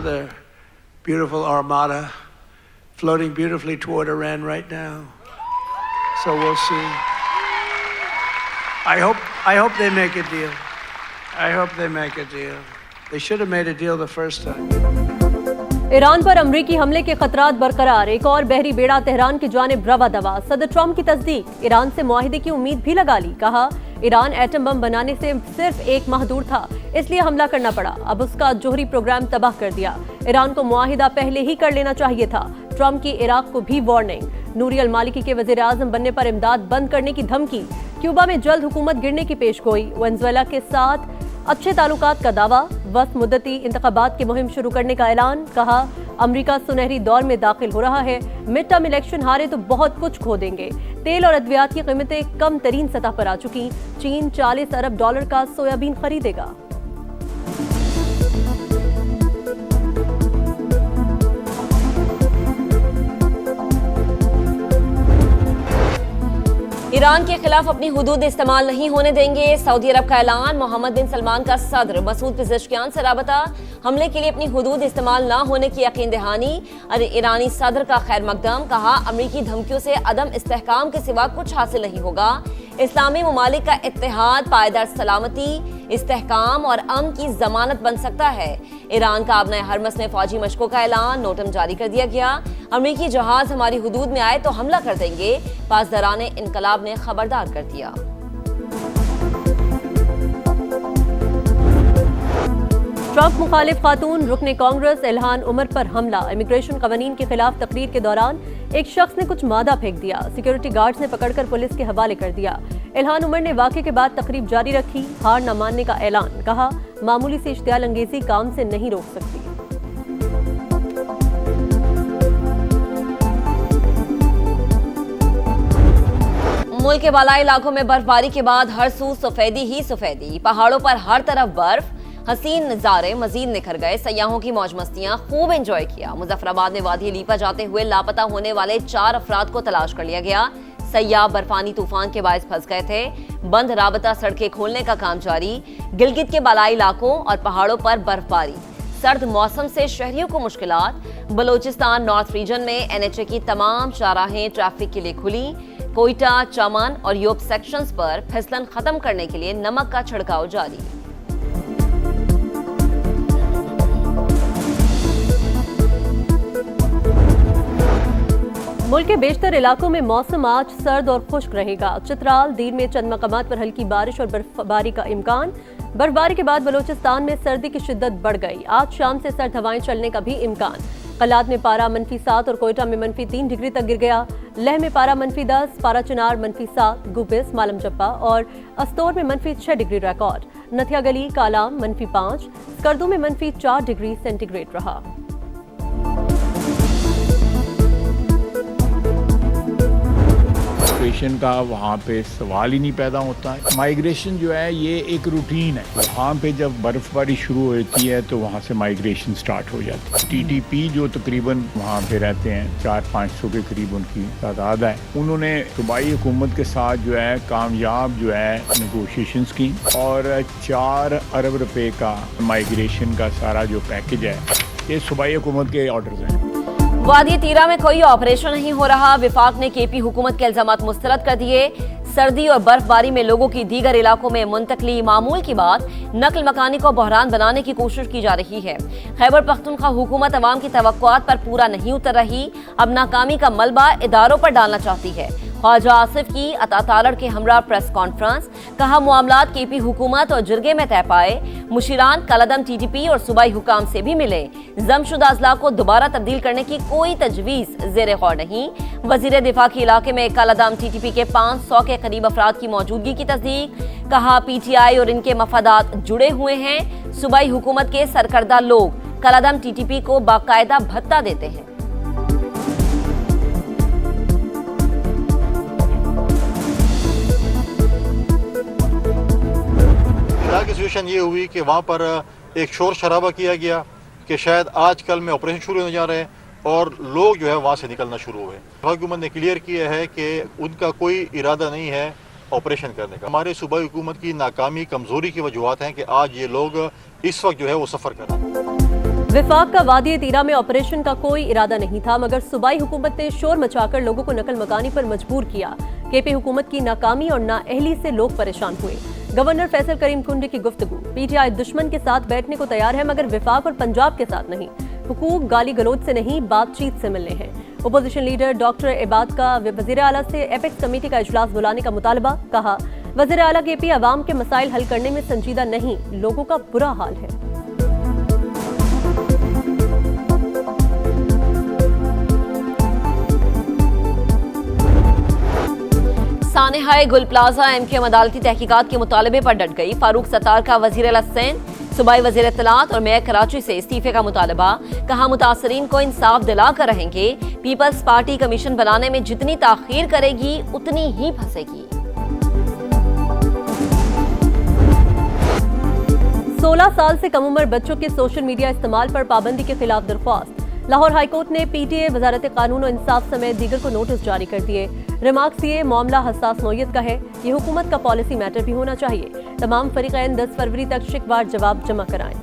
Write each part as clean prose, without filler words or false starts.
another beautiful armada floating beautifully toward Iran right now. So we'll see. I hope they make a deal. I hope they make a deal. They should have made a deal the first time. Iran पर अमरीकी हमले के खतरात बरकरार, एक और बहरी बेड़ा Tehran की जानिब रवा दवा। सदर ट्रंप की तस्दीक, ईरान से मुआहिदे की उम्मीद भी लगा ली। कहा, ईरान एटम बम बनाने से सिर्फ एक माह दूर था, इसलिए हमला करना पड़ा। अब उसका जोहरी प्रोग्राम तबाह कर दिया। ईरान को मुआहिदा पहले ही कर लेना चाहिए था। ट्रंप की इराक को भी वार्निंग। नूरी अल मालिकी के वजीर आजम बनने पर इमदाद बंद करने की धमकी। क्यूबा में जल्द हुकूमत गिरने की पेशगोई। वेनेजुएला के साथ अच्छे ताल्लुकात का दावा। वक्त मुद्दती इंतखाबात की मुहिम शुरू करने का ऐलान। कहा, अमेरिका सुनहरी दौर में दाखिल हो रहा है। मिड टर्म इलेक्शन हारे तो बहुत कुछ खो देंगे। तेल और अद्वियात की कीमतें कम तरीन सतह पर आ चुकी। चीन $40 अरब का सोयाबीन खरीदेगा। ईरान के खिलाफ अपनी हुदूद इस्तेमाल नहीं होने देंगे, सऊदी अरब का ऐलान। मोहम्मद बिन सलमान का सदर मसूद पिज़ेशकियान से राबता। हमले के लिए अपनी हुदूद इस्तेमाल न होने की यकीन दहानी। ईरानी सदर का खैर मकदम। कहा, अमरीकी धमकियों से अदम इस्तेहकाम के सिवा कुछ हासिल नहीं होगा। इस्लामी ममालिक का इत्तेहाद पायदार सलामती, इस्तेहकाम और अमन की जमानत बन सकता है। ईरान का आबना हरमस में फौजी मशकों का ऐलान। नोटम जारी कर दिया गया। अमरीकी जहाज हमारी हुदूद में आए तो हमला कर देंगे, पासदारान इनकलाब ने खबरदार कर दिया। ट्रंप मुखालिफ खातून रुकने कांग्रेस इल्हान उमर पर हमला। इमिग्रेशन कवानीन के खिलाफ तकरीर के दौरान एक शख्स ने कुछ मादा फेंक दिया। सिक्योरिटी गार्ड्स ने पकड़कर पुलिस के हवाले कर दिया। इल्हान उमर ने वाक़े के बाद तकरीब जारी रखी। हार न मानने का ऐलान। कहा, मामूली सी इश्तियाल अंगेजी काम से नहीं रोक सकती। मुल्क के बालाई इलाकों में बर्फबारी के बाद हर सू सफेदी ही सफेदी। पहाड़ों पर हर तरफ बर्फ। हसीन नजारे मजीद निखर गए। सयाहों की मौज मस्तियां खूब एंजॉय किया। मुजफ्फराबाद में वादी लीपा जाते हुए लापता होने वाले 4 अफराद को तलाश कर लिया गया। सयाह बर्फानी तूफान के बायस फंस गए थे। बंद राबता सड़कें खोलने का काम जारी। गिलगित के बालाई इलाकों और पहाड़ों पर बर्फबारी। सर्द मौसम से शहरियों को मुश्किलात। बलोचिस्तान नॉर्थ रीजन में NHA की तमाम शाहराहें ट्रैफिक के लिए खुली। कोयटा, चमन और योब सेक्शंस पर फिसलन खत्म करने के लिए नमक का छिड़काव जारी। मुल्क के बेशतर इलाकों में मौसम आज सर्द और खुश्क रहेगा। चित्राल, दीर में चंद मकामात पर हल्की बारिश और बर्फबारी का इम्कान। बर्फबारी के बाद बलोचिस्तान में सर्दी की शिद्दत बढ़ गई। आज शाम से सर्द हवाएं चलने का भी इम्कान। कलात में पारा -7 और कोयटा में -3 डिग्री तक गिर गया। लेह में पारा -10, पारा चिनार -7, गुबिस, मालम जब्बा और अस्तोर में -6 डिग्री रिकॉर्ड। नथिया गली, कालाम -5, स्कर्दू में -4 डिग्री सेंटीग्रेड रहा। माइग्रेशन का वहाँ पे सवाल ही नहीं पैदा होता है। माइग्रेशन जो है ये एक रूटीन है। वहाँ पे जब बर्फबारी शुरू होती है तो वहाँ से माइग्रेशन स्टार्ट हो जाती है। TTP जो तकरीबन वहाँ पे रहते हैं 400-500 के करीब उनकी तादाद है, उन्होंने सूबाई हुकूमत के साथ जो है कामयाब जो है नेगोशिएशंस की और 4 अरब रुपए का माइग्रेशन का सारा जो पैकेज है ये सूबाई हुकूमत के ऑर्डर्स हैं। वादी तीरा में कोई ऑपरेशन नहीं हो रहा। विफाक ने KP हुकूमत के इल्जामात मुस्तरद कर दिए। सर्दी और बर्फबारी में लोगों की दीगर इलाकों में मुंतकली मामूल की बात। नकल मकानी को बहरान बनाने की कोशिश की जा रही है। खैबर पख्तूनख्वा हुकूमत अवाम की तवक्कुआत पर पूरा नहीं उतर रही। अब नाकामी का मलबा इदारों पर डालना चाहती है। ख्वाजा आसिफ की अतातारड़ के हमरा प्रेस कॉन्फ्रेंस। कहा, मामलात KP हुकूमत और जिरगे में तय पाए। मुशीरान कलदम TTP और सूबाई हुकाम से भी मिले। जमशुदा अजला को दोबारा तब्दील करने की कोई तजवीज ज़ेरे गौर नहीं। वजीर दिफा के इलाके में कलदम TTP के 500 के करीब अफराद की मौजूदगी की तस्दीक। कहा, PTI और इनके मफादात जुड़े हुए हैं। सूबाई हुकूमत के सरकर्दा लोग कलदम TTP को बाकायदा भत्ता देते हैं। की सिचुएशन ये हुई कि वहाँ पर एक शोर शराबा किया गया कि शायद आजकल में ऑपरेशन शुरू होने जा रहे हैं और लोग जो है वहाँ से निकलना शुरू हुए। हुकूमत ने क्लियर किया है कि उनका कोई इरादा नहीं है ऑपरेशन करने का। हमारे सूबाई हुकूमत की नाकामी, कमज़ोरी की वजूहत हैं कि आज ये लोग इस वक्त जो है वो सफ़र कर रहे हैं। विफाक का वादी तीरा में ऑपरेशन का कोई इरादा नहीं था, मगर सूबाई हुकूमत ने शोर मचाकर लोगों को नकल मकानी पर मजबूर किया। केपी हुकूमत की नाकामी और नाअहली से लोग परेशान हुए। गवर्नर फैसल करीम कुंडी की गुफ्तगू, पीटीआई दुश्मन के साथ बैठने को तैयार है मगर विफाक और पंजाब के साथ नहीं। हुकूक गाली गलोच से नहीं, बातचीत से मिलने हैं। ओपोजिशन लीडर डॉक्टर इबाद का वज़ीर आला से एपेक्स कमेटी का इजलास बुलाने का मुतालबा। कहा, वज़ीर आला केपी अवाम के मसाइल हल करने में संजीदा नहीं, लोगों का बुरा हाल है। सानेहाए गुल प्लाजा एमकेएम अदालती तहकीकात के मुतालबे पर डट गई। फारूक सत्तार का वज़ीर आला हुसैन, सूबाई वज़ीर इत्तलात और मेयर कराची से इस्तीफे का मुतालबा। कहा, मुतासरीन को इंसाफ दिला कर रहेंगे। पीपल्स पार्टी कमीशन बनाने में जितनी ताखीर करेगी उतनी ही फंसेगी। 16 साल से कम उम्र बच्चों के सोशल मीडिया इस्तेमाल पर पाबंदी के खिलाफ दरख्वास्त। लाहौर हाईकोर्ट ने पीटीए, वजारत कानून और इंसाफ समेत दीगर को नोटिस जारी कर दिए। रिमार्क्स ये मामला हसास नौयत का है, ये हुकूमत का पॉलिसी मैटर भी होना चाहिए। तमाम फरीकैन 10 फरवरी तक शिकवार जवाब जमा कराएं।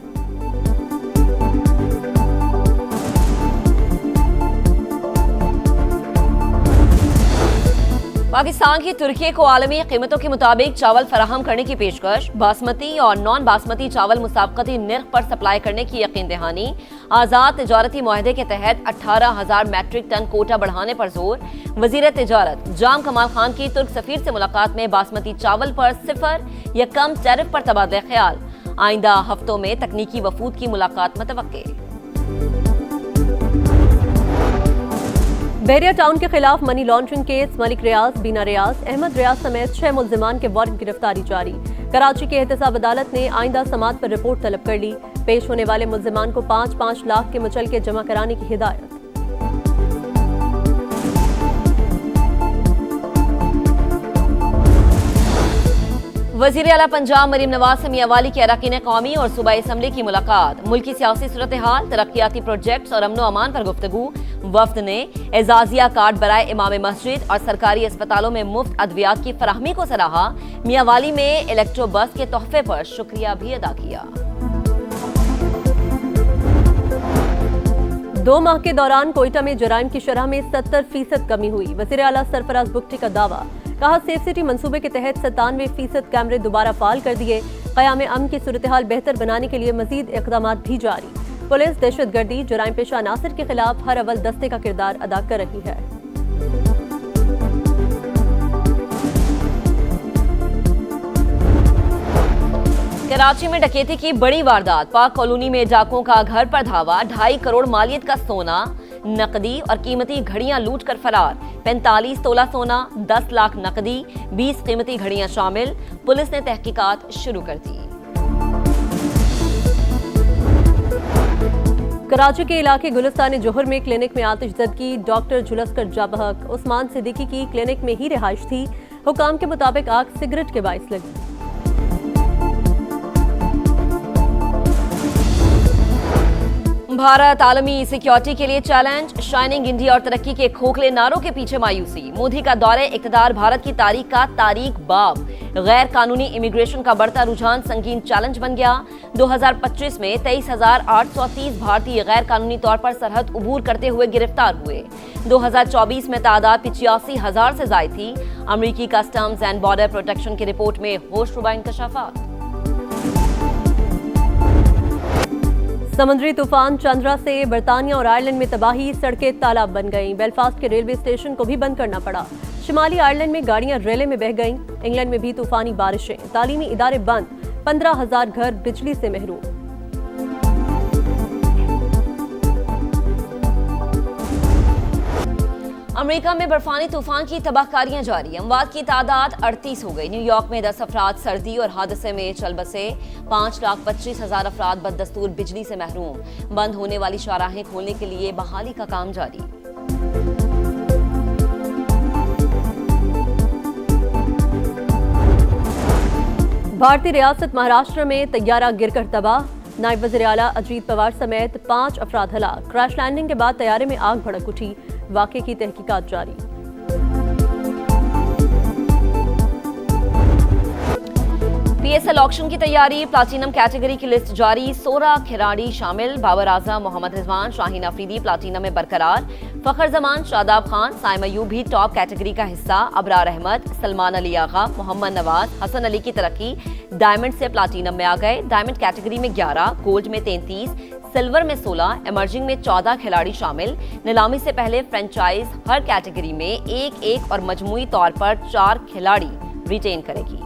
पाकिस्तान की तुर्की को आलमी कीमतों के मुताबिक चावल फराहम करने की पेशकश। बासमती और नॉन बासमती चावल मुसाबकती निर्ख पर सप्लाई करने की यकीन दहानी। आज़ाद तिजारती मुआहदे के तहत 18,000 मैट्रिक टन कोटा बढ़ाने पर जोर। वजीर तिजारत जाम कमाल खान की तुर्क सफीर से मुलाकात में बासमती चावल पर 0 या कम टैरिफ पर तबादला ख्याल। आइंदा हफ्तों में तकनीकी वफूद की मुलाकात मुतवक्के। बहरिया टाउन के खिलाफ मनी लॉन्ड्रिंग केस, मलिक रियाज, बीना रियाज, अहमद रियाज समेत 6 मुल्जिमान के वारंट गिरफ्तारी जारी। कराची की एहतसाब अदालत ने आइंदा समात पर रिपोर्ट तलब कर ली। पेश होने वाले मुल्जिमान को 5-5 लाख के मुचलके जमा कराने की हिदायत। वज़ीर आला पंजाब मरीम नवाज से मियाँवाली के अरकान कौमी और सूबाई असम्बली की मुलाकात। मुल्की सियासी सूरत हाल, तरक्याती प्रोजेक्ट्स और अमनो अमान पर गुफ्तगू। वफ्द ने एजाजिया कार्ड बराए इमाम मस्जिद और सरकारी अस्पतालों में मुफ्त अद्वियात की फराहमी को सराहा। मियाँवाली में इलेक्ट्रो बस के तोहफे पर शुक्रिया भी अदा किया। 2 माह के दौरान कोयटा में जराइम की शरह में 70% कमी हुई। वज़ीर आला सरफराज बुगटी का दावा। कहा, सेफ सिटी मंसूबे के तहत 97% कैमरे दोबारा फाल कर दिए। क़याम अमन की सूरत हाल बेहतर बनाने के लिए मजीद इक़दाम भी जारी। पुलिस दहशतगर्दी, जराइम पेशा अनासर के खिलाफ हर अव्वल दस्ते का किरदार अदा कर रही है। कराची में डकैती की बड़ी वारदात। पाक कॉलोनी में डाकुओं का घर पर धावा। 2.5 करोड़ मालियत का सोना, नकदी और कीमती घड़ियां लूट कर फरार। 45 तोला सोना, 10 लाख नकदी, 20 कीमती घड़ियां शामिल। पुलिस ने तहकीकात शुरू कर दी। कराची के इलाके गुलिस्तान जोहर में क्लिनिक में आतिशज़दगी, डॉक्टर झुलसकर जाबहक। उस्मान सिद्दीकी की क्लिनिक में ही रिहाइश थी। हुकाम के मुताबिक आग सिगरेट के बाइस लगी। भारत आलमी सिक्योरिटी के लिए चैलेंज। शाइनिंग इंडिया और तरक्की के खोखले नारों के पीछे मायूसी। मोदी का दौरे इक़्तिदार भारत की तारीख का तारीख बाब। गैर कानूनी इमिग्रेशन का बढ़ता रुझान संगीन चैलेंज बन गया। 2025 में 23,830 भारतीय गैर कानूनी तौर पर सरहद उबूर करते हुए गिरफ्तार हुए। 2024 में तादाद 85,000 से ज़ायद थी। अमरीकी कस्टम्स एंड बॉर्डर प्रोटेक्शन की रिपोर्ट में होशरुबा इंकशाफात। समुद्री तूफान चंद्रा से बरतानिया और आयरलैंड में तबाही, सड़कें तालाब बन गईं। बेलफास्ट के रेलवे स्टेशन को भी बंद करना पड़ा। शिमाली आयरलैंड में गाड़ियां रेले में बह गईं। इंग्लैंड में भी तूफानी बारिशें, तालीमी इदारे बंद, 15,000 घर बिजली से महरूम। अमेरिका में बर्फानी तूफान की तबाहकारियां जारी। अमवात की तादाद 38 हो गई। न्यूयॉर्क में 10 अफराद सर्दी और हादसे में चल बसे। 5,25,000 अफराद बददस्तूर बिजली से महरूम। बंद होने वाली शाहराहें खोलने के लिए बहाली का काम जारी। भारतीय रियासत महाराष्ट्र में तैयारा गिरकर तबाह। नायब वज़ीर आला अजीत पवार समेत 5 अफराद हलाक। क्रैश लैंडिंग के बाद तैयारे में आग भड़क उठी। वाक़े की तहकीकात जारी। PSL ऑक्शन की तैयारी, प्लाटिनम कैटेगरी की लिस्ट जारी, 16 खिलाड़ी शामिल, बाबर आजम, मोहम्मद रिजवान, शाहीन अफरीदी प्लाटिनम में बरकरार, फखर जमान, शादाब खान, साइम अयूब भी टॉप कैटेगरी का हिस्सा, अबरार अहमद, सलमान अली आगा, मोहम्मद नवाज, हसन अली की तरक्की डायमंड से प्लाटिनम में आ गए। डायमंड कैटेगरी में 11, गोल्ड में 33, सिल्वर में 16, इमर्जिंग में 14 खिलाड़ी शामिल। नीलामी से पहले फ्रेंचाइज हर कैटेगरी में एक और मजमूई तौर पर 4 खिलाड़ी रिटेन करेगी।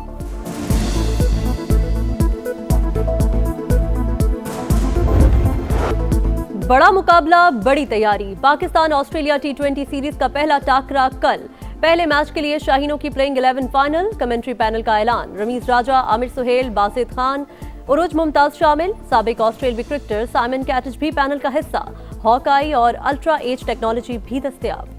बड़ा मुकाबला, बड़ी तैयारी। पाकिस्तान ऑस्ट्रेलिया T20 सीरीज का पहला टाकरा कल। पहले मैच के लिए शाहीनों की प्लेइंग 11 फाइनल। कमेंट्री पैनल का ऐलान, रमीज राजा, आमिर सुहेल, बासित खान, उरुज मुमताज शामिल। साबिक ऑस्ट्रेलियाई क्रिकेटर साइमन कैटिज भी पैनल का हिस्सा। हॉकाई और अल्ट्रा एज टेक्नोलॉजी भी दस्तयाब।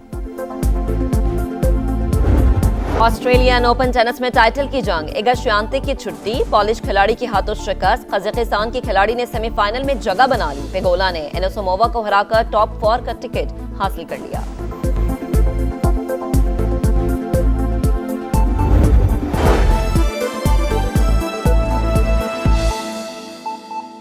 ऑस्ट्रेलियन ओपन टेनिस में टाइटल की जंग, इगा श्योंतेक की छुट्टी, पॉलिश खिलाड़ी की हाथों शिकस्त। कजाकिस्तान की खिलाड़ी ने सेमीफाइनल में जगह बना ली। पेगोला ने एनिसोमोवा को हराकर टॉप 4 का टिकट हासिल कर लिया।